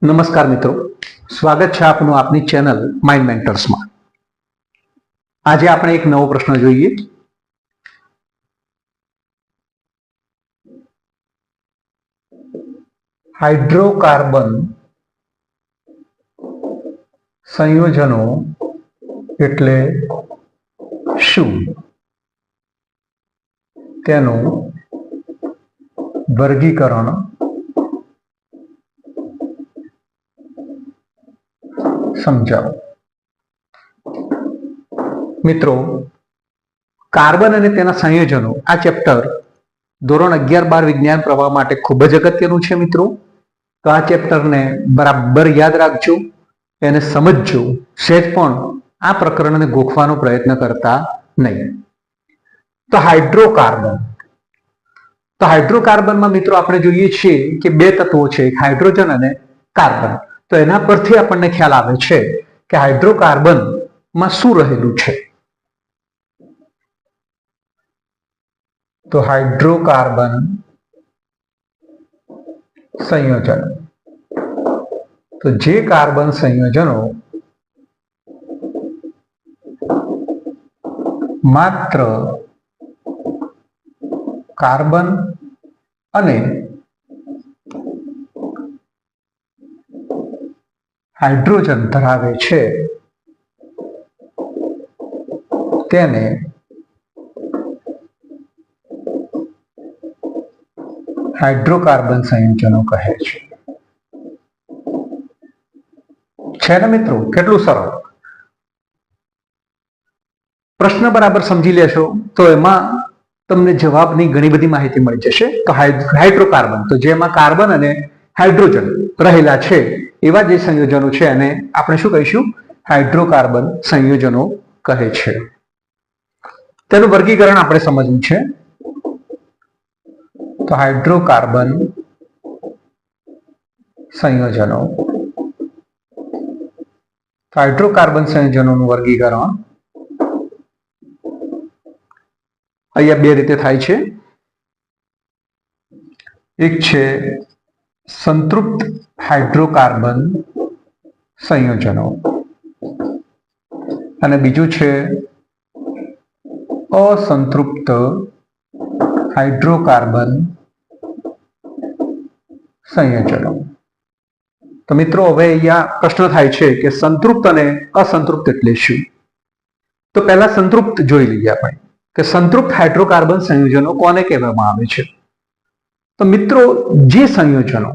નમસ્કાર મિત્રો, સ્વાગત છે આપનું આપની ચેનલ માઇન્ડ મેન્ટર્સમાં। આજે આપણે એક નવો પ્રશ્ન જોઈએ। હાઇડ્રોકાર્બન સંયોજનો એટલે શું? તેનું વર્ગીકરણ સમજાવો। મિત્રો, કાર્બન અને તેના સંયોજનો આ ચેપ્ટર ધોરણ 11-12 વિજ્ઞાન પ્રવાહ માટે ખૂબ જ અગત્યનું છે। મિત્રો, તો આ ચેપ્ટરને બરાબર યાદ રાખજો, એને સમજજો, સહેજ પણ આ પ્રકરણને ગોખવાનો પ્રયત્ન કરતા નહીં। તો હાઇડ્રોકાર્બનમાં મિત્રો આપણે જોઈએ છીએ કે બે તત્વો છે, હાઇડ્રોજન અને કાર્બન। તો એના પરથી આપણને ખ્યાલ આવે છે કે હાઇડ્રોકાર્બનમાં શું રહેલું છે। તો હાઇડ્રોકાર્બન સંયોજનો, તો જે કાર્બન સંયોજનો માત્ર કાર્બન અને હાઇડ્રોજન ધરાવે છે તેને હાઇડ્રોકાર્બન સંયોજનો કહે છે ને મિત્રો? કેટલું સરળ! પ્રશ્ન બરાબર સમજી લેશો તો એમાં તમને જવાબની ઘણી બધી માહિતી મળી જશે। તો હાઇડ્રોકાર્બન, તો જેમાં કાર્બન અને હાઇડ્રોજન રહેલા છે એવા જે સંયોજનો છે એને આપણે શું કહીશું? હાઇડ્રોકાર્બન સંયોજનો કહે છે। તેનું વર્ગીકરણ આપણે સમજવું છે। તો હાઇડ્રોકાર્બન સંયોજનો, હાઇડ્રોકાર્બન સંયોજનોનું વર્ગીકરણ અહીંયા બે રીતે થાય છે। એક છે સંતૃપ્ત હાઇડ્રોકાર્બન સંયોજનો અને બીજું છે અસંતૃપ્ત હાઇડ્રોકાર્બન સંયોજનો। તો મિત્રો, હવે અહીંયા પ્રશ્ન થાય છે કે સંતૃપ્ત અને અસંતૃપ્ત એટલે શું? તો પહેલા સંતૃપ્ત જોઈ લઈએ આપણે કે સંતૃપ્ત હાઇડ્રોકાર્બન સંયોજનો કોને કહેવામાં આવે છે। તો મિત્રો, જે સંયોજનો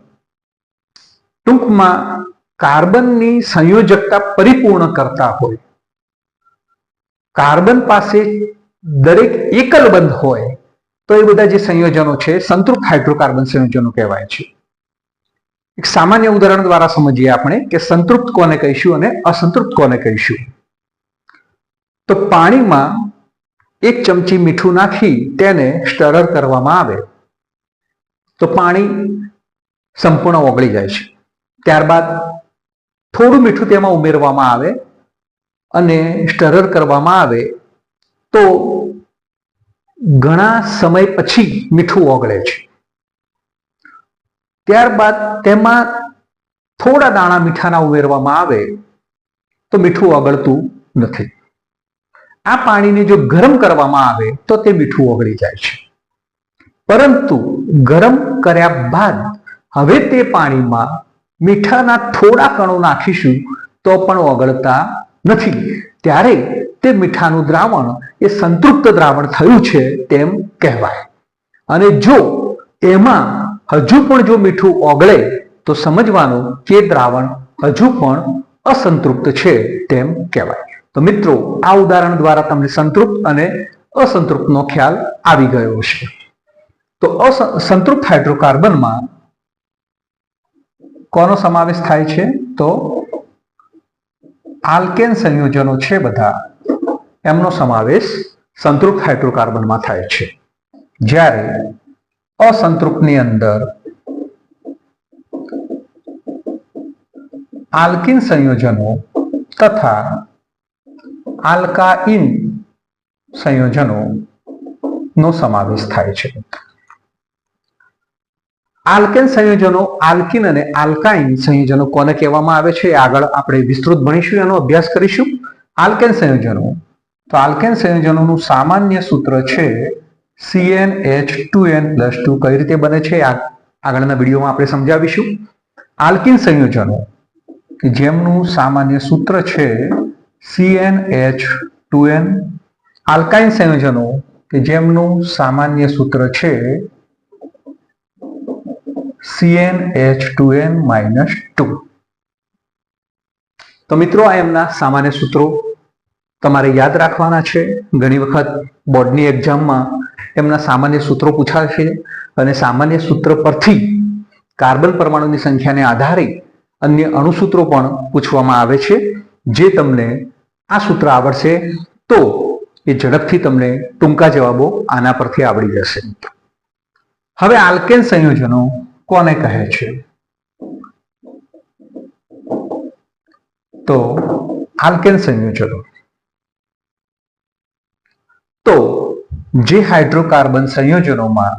ટૂંકમાં કાર્બનની સંયોજકતા પરિપૂર્ણ કરતા હોય, કાર્બન પાસે દરેક એકલ બંધ હોય, તો એ બધા જે સંયોજનો છે સંતૃપ્ત હાઇડ્રોકાર્બન સંયોજનો કહેવાય છે। એક સામાન્ય ઉદાહરણ દ્વારા સમજીએ આપણે કે સંતૃપ્ત કોને કહીશું અને અસંતૃપ્ત કોને કહીશું। તો પાણીમાં 1 ચમચી મીઠું નાખી તેને સ્ટરર કરવામાં આવે તો પાણી સંપૂર્ણ ઓગળી જાય છે। ત્યારબાદ થોડું મીઠું તેમાં ઉમેરવામાં આવે અને સ્ટરર કરવામાં આવે તો ઘણા સમય પછી મીઠું ઓગળે છે। ત્યારબાદ તેમાં થોડા દાણા મીઠાના ઉમેરવામાં આવે તો મીઠું ઓગળતું નથી। આ પાણીને જો ગરમ કરવામાં આવે તો તે મીઠું ઓગળી જાય છે, પરંતુ ગરમ કર્યા બાદ હવે તે પાણીમાં મીઠાના થોડા કણો નાખીશું તો પણ ઓગળતા નથી। ત્યારે તે મીઠાનું દ્રાવણ એ સંતૃપ્ત દ્રાવણ થયું છે તેમ કહેવાય। અને જો એમાં હજુ પણ જો મીઠું ઓગળે તો સમજવાનું કે દ્રાવણ હજુ પણ અસંતૃપ્ત છે તેમ કહેવાય। તો મિત્રો, આ ઉદાહરણ દ્વારા તમને સંતૃપ્ત અને અસંતૃપ્તનો ખ્યાલ આવી ગયો છે। તો સંતૃપ્ત હાઇડ્રોકાર્બનમાં કોનો સમાવેશ થાય છે? તો આલ્કેન સંયોજનો છે બધા, એમનો સમાવેશ સંતૃપ્ત હાઇડ્રોકાર્બનમાં થાય છે। જ્યારે અસંતૃપ્તની અંદર આલ્કિન સંયોજનો તથા આલ્કાઇન સંયોજનો નો સમાવેશ થાય છે। આલ્કેન સંયોજનો, આલ્કીન અને આલ્કાઇન સંયોજનો કોને કહેવામાં આવે છે આગળ આપણે વિસ્તૃત ભણીશું, એનો અભ્યાસ કરીશું. આલ્કેન સંયોજનો, તો આલ્કેન સંયોજનોનું સામાન્ય સૂત્ર છે CnH2n+2. કઈ રીતે બને છે આગળના વિડીયોમાં આપણે સમજાવીશું. આલ્કીન સંયોજનો કે જેમનું સામાન્ય સૂત્ર છે CnH2n, આલ્કાઇન સંયોજનો કે જેમનું સામાન્ય સૂત્ર છે CnH2n-2. તો મિત્રો આ એમના સામાન્ય સૂત્રો તમારે યાદ રાખવાના છે. ઘણી વખત બોર્ડની એક્ઝામમાં એમના સામાન્ય સૂત્રો પૂછાશે અને સામાન્ય સૂત્ર પરથી કાર્બન પરમાણુની સંખ્યાને આધારે અન્ય અણુસૂત્રો પણ પૂછવામાં આવે છે. જે તમને આ સૂત્ર આવડશે તો એ ઝડપથી તમને ટૂંકા જવાબો આના પરથી આવડી જશે. હવે આલ્કેન સંયોજનો કોને કહે છે? તો આલ્કેન સંયોજનો તો જે હાઇડ્રોકાર્બન સંયોજનોમાં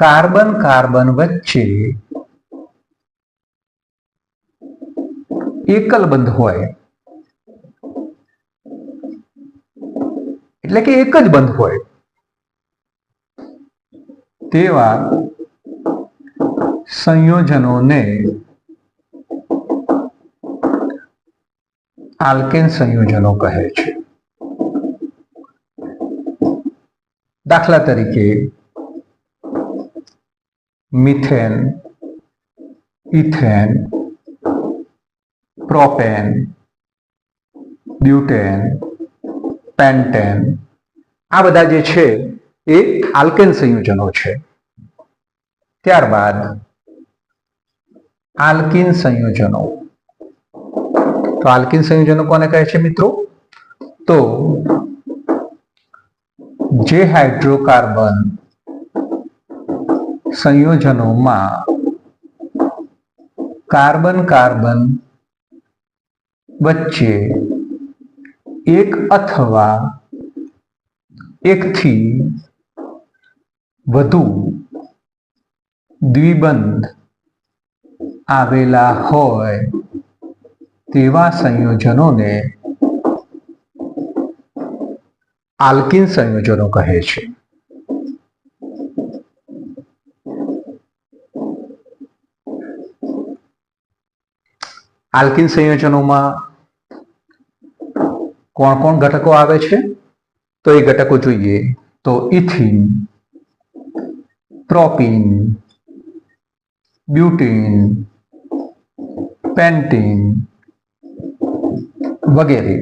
કાર્બન કાર્બન વચ્ચે એકલ બંધ હોય, એટલે કે એક જ બંધ હોય તેવા સંયોજનોને આલ્કેન સંયોજનો કહે છે. દાખલા તરીકે methane, ethane, propane, butane, pentane, આ બધા જે છે એ આલ્કેન સંયોજનો છે. ત્યારબાદ આલ્કીન સંયોજનો, તો આલ્કીન સંયોજનો કોને કહે છે મિત્રો? તો જે હાઇડ્રોકાર્બન સંયોજનોમાં કાર્બન કાર્બન વચ્ચે એક અથવા એકથી વધુ દ્વિબંધ આવેલા હોય તેવા સંયોજનોને આલ્કીન સંયોજનો કહે છે. આલ્કીન સંયોજનોમાં કોણ કોણ ઘટકો આવે છે? તો એ ઘટકો જોઈએ તો ઇથિન, પ્રોપીન, બ્યુટીન, પેન્ટીન વગેરે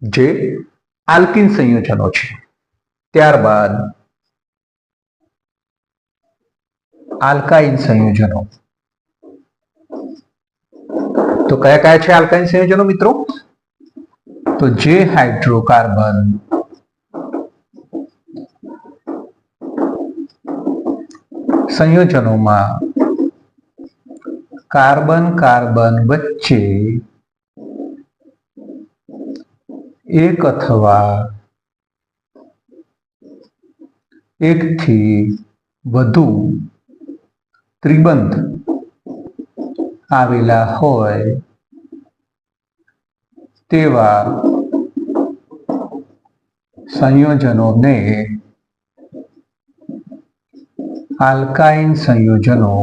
જે આલ્કીન સંયોજનો છે. ત્યારબાદ આલ્કાઇન સંયોજનો, તો કયા કયા છે આલ્કાઇન સંયોજનો મિત્રો? તો જે હાઇડ્રોકાર્બન સંયોજનોમાં કાર્બન કાર્બન વચ્ચે એક અથવા એકથી વધુ ત્રિબંધ આવેલા હોય તેવા સંયોજનોને આલ્કાઇન સંયોજનો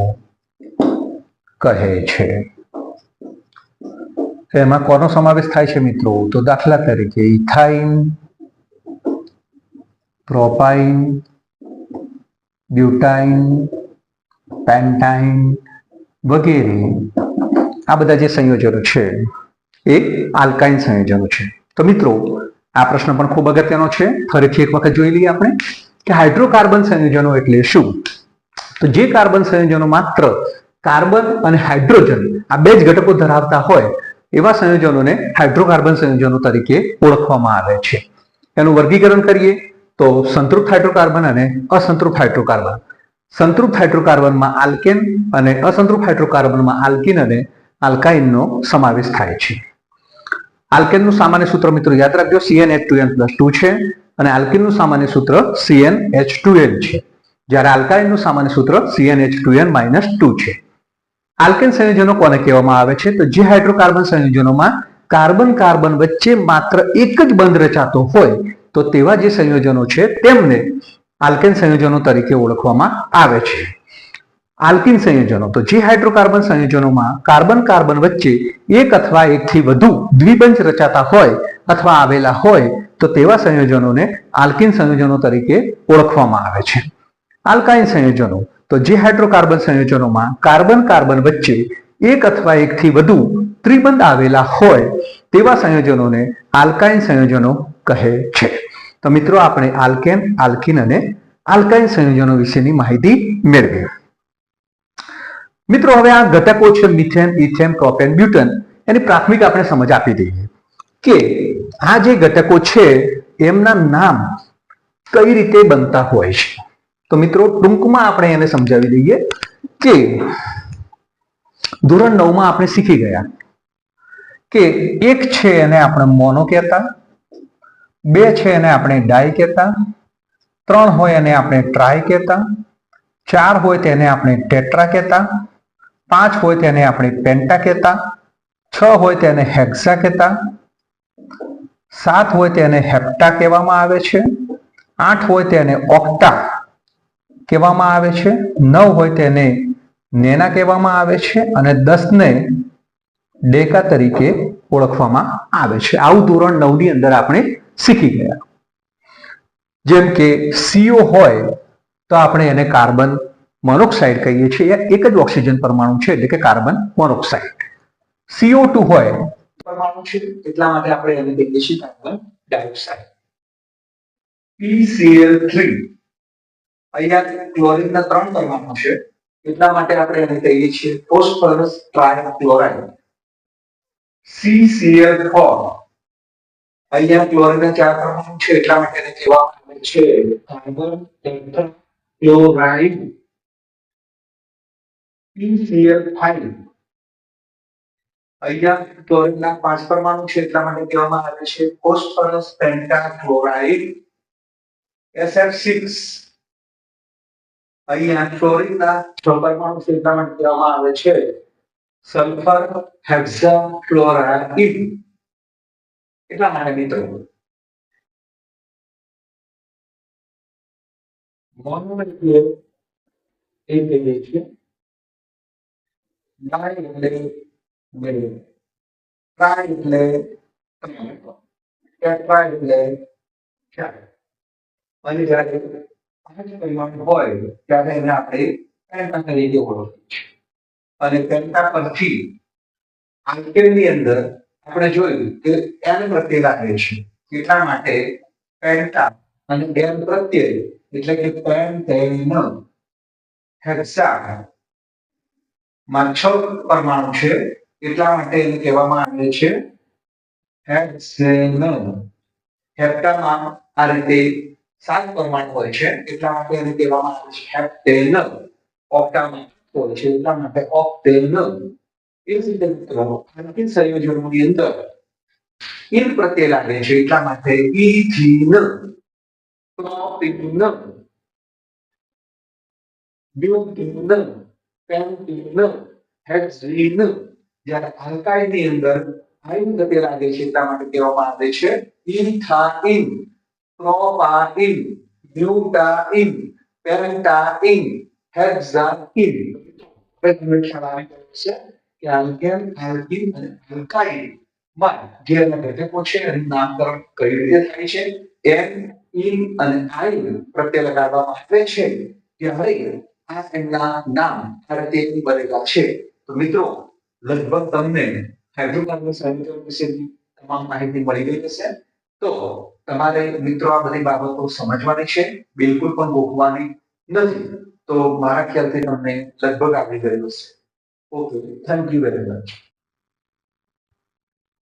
કહે છે. એમાં કોનો સમાવેશ થાય છે મિત્રો? તો દાખલા તરીકે ઇથાઇન, પ્રોપાઇન, બ્યુટાઇન, પેન્ટાઇન વગેરે આ બધા જે સંયોજનો છે એ આલ્કાઇન સંયોજનો છે. તો મિત્રો આ પ્રશ્ન પણ ખૂબ અગત્યનો છે. ફરીથી એક વખત જોઈ લઈએ આપણે કે હાઇડ્રોકાર્બન સંયોજનો એટલે શું? તો જે કાર્બન સંયોજનો માત્ર કાર્બન અને હાઇડ્રોજન આ બે જ ઘટકો ધરાવતા હોય એવા સંયોજનોને હાઇડ્રોકાર્બન સંયોજનો તરીકે ઓળખવામાં આવે છે. એનું વર્ગીકરણ કરીએ તો સંતૃપ્ત હાઇડ્રોકાર્બન અને અસંતૃપ્ત હાઇડ્રોકાર્બન. સંતૃપ્ત હાઇડ્રોકાર્બનમાં આલ્કેન અને અસંતૃપ્ત હાઇડ્રોકાર્બનમાં આલ્કીન અને આલ્કાઇનનો સમાવેશ થાય છે. આલ્કેનનું સામાન્ય સૂત્ર મિત્રો યાદ રાખજો CnH2n+2 છે અને આલ્કીનનું સામાન્ય સૂત્ર CnH2n છે, જ્યારે આલ્કાઇનનું સામાન્ય સૂત્ર CnH2n-2 છે. આલ્કેન સંયોજનો કોને કહેવામાં આવે છે? તો જે હાઇડ્રોકાર્બન સંયોજનોમાં કાર્બન કાર્બન વચ્ચે માત્ર એક જ બંધ રચાતો હોય તો તેવા જે સંયોજનો છે તેમને આલ્કેન સંયોજનો તરીકે ઓળખવામાં આવે છે. આલ્કીન સંયોજનો તો જે હાઇડ્રોકાર્બન સંયોજનોમાં કાર્બન કાર્બન વચ્ચે એક અથવા એકથી વધુ દ્વિબંધ રચાતા હોય અથવા આવેલા હોય તો તેવા સંયોજનોને આલ્કીન સંયોજનો તરીકે ઓળખવામાં આવે છે. આલ્કાઇન સંયોજનો તો જે હાઇડ્રોકાર્બન સંયોજનોમાં કાર્બન કાર્બન વચ્ચે એક અથવા એકથી વધુ ત્રિબંધ આવેલા હોય તેવા સંયોજનોને આલ્કાઇન સંયોજનો કહે છે. તો મિત્રો આપણે આલ્કેન, આલ્કીન અને આલ્કાઇન સંયોજનો વિશેની માહિતી મેળવી. મિત્રો હવે આ ઘટકો છે મિથેન, ઇથેન, પ્રોપેન, બ્યુટેન, એની પ્રાથમિક આપણે સમજ આપી દઈએ કે આ જે ઘટકો છે એમના નામ કઈ રીતે બનતા હોય છે. તો મિત્રો ટૂંકમાં આપણે એને સમજાવી દઈએ કે ધોરણ 9 માં આપણે શીખી ગયા કે એક છે એને આપણે મોનો કહેતા, બે છે એને આપણે ડાય કહેતા, ત્રણ હોય એને આપણે ટ્રાય કહેતા, ચાર હોય તેને આપણે ટેટ્રા કહેતા, પાંચ હોય તેને આપણે પેન્ટા કહેતા, છ હોય તેને હેક્સા કહેતા, સાત હોય તેને હેપ્ટા કહેવામાં આવે છે, આઠ હોય તેને ઓક્ટા કહેવામાં આવે છે, 9 હોય તેને નેના કહેવામાં આવે છે અને 10 ને ડેકા તરીકે ઓળખવામાં આવે છે. આવું ધોરણ 9 ની અંદર આપણે શીખી ગયા. જેમ કે CO હોય તો આપણે એને કાર્બન મોનોક્સાઇડ કહીએ છીએ, એક જ ઓક્સિજન પરમાણુ છે એટલે કે કાર્બન મોનોક્સાઇડ. CO2 હોય પરમાણુ છે એટલા માટે આપણે એને કહીએ છીએ કાર્બન ડાયોક્સાઇડ. PCl3 અહીંયા ક્લોરીનના 3 પરમાણુ છે એટલા માટે આપણે એને કહીએ છીએ ફોસ્ફરસ ટ્રાયક્લોરાઇડ. CCl4 અહીંયા ક્લોરીનના 4 પરમાણુ છે એટલા માટે એને કહેવામાં આવે છે કાર્બન ટેટ્રાક્લોરાઇડ. PCl5 અહીંયા ક્લોરીનના 5 પરમાણુ છે એટલા માટે કહેવામાં આવે છે ફોસ્ફરસ પેન્ટાક્લોરાઇડ. SF6 અહીંયા ક્લોરીનના 6 પરમાણુ છે એટલા માટે કહેવામાં આવે છે સલ્ફર હેક્સાક્લોરાઇડ. એટલા માટે મિત્રો મોનો એટલે એ કહીએ છીએ, ડાય એટલે બે, ટ્રાય એટલે 3, ટેટ્રા એટલે 4. અને જ્યારે 5 પરમાણુ હોય ત્યારે એને આપણે પેન્ટા તરીકે ઓળખીએ છીએ. અને પેન્ટા પરથી આલ્કેનની અંદર આપણે જોયું કે n પ્રત્યય લાગે છે એટલા માટે પેન્ટા અને n પ્રત્યય એટલે કે પેન્ટેન. હેક્સા માં 6 પરમાણુ છે એટલા માટે એને કહેવામાં આવે છે હેક્સેન. હેપ્ટામાં આ રીતે 7 પરમાણુ હોય છે એટલા માટે એને કહેવામાં આવે છે હેપ્ટેન. ઓક્ટામાં હોય છે એટલા માટે ઓક્ટેન. એ જ રીતે મિત્રો આલ્કીન સંયોજનોની અંદર ઇન પ્રત્યય લાગે છે એટલા માટે ઇથીન, પ્રોપીન, બ્યુટીન, પેન્ટીન, હેક્સીન. જ્યારે આલ્કાઇનની અંદર આઇન પ્રત્યય લાગે છે એટલા માટે કહેવામાં આવે છે ઇથાઇન, પ્રોપાઇન, બ્યુટાઇન, પેન્ટાઇન, હેક્સાઇન. તમને ખ્યાલ આવી ગયો છે કે આલ્કેન, આલ્કીન અને આલ્કાઇન માં જે ઘટકો છે એનું નામકરણ કઈ રીતે થાય છે? n, in અને આઇન પ્રત્યય લગાડવામાં આવે છે ત્યારે આ એમના નામ આ રીતે બનેલા છે. તો મિત્રો લગભગ તમને હાઇડ્રોકાર્બન સંયોજન વિશેની તમામ માહિતી મળી ગઈ હશે. તો તમારે મિત્રો આ બધી બાબતો સમજવાની છે, બિલકુલ પણ ગોખવાની નથી. તો મારા ખ્યાલથી તમને લગભગ આવડી ગયું હશે. Okay, thank you very much.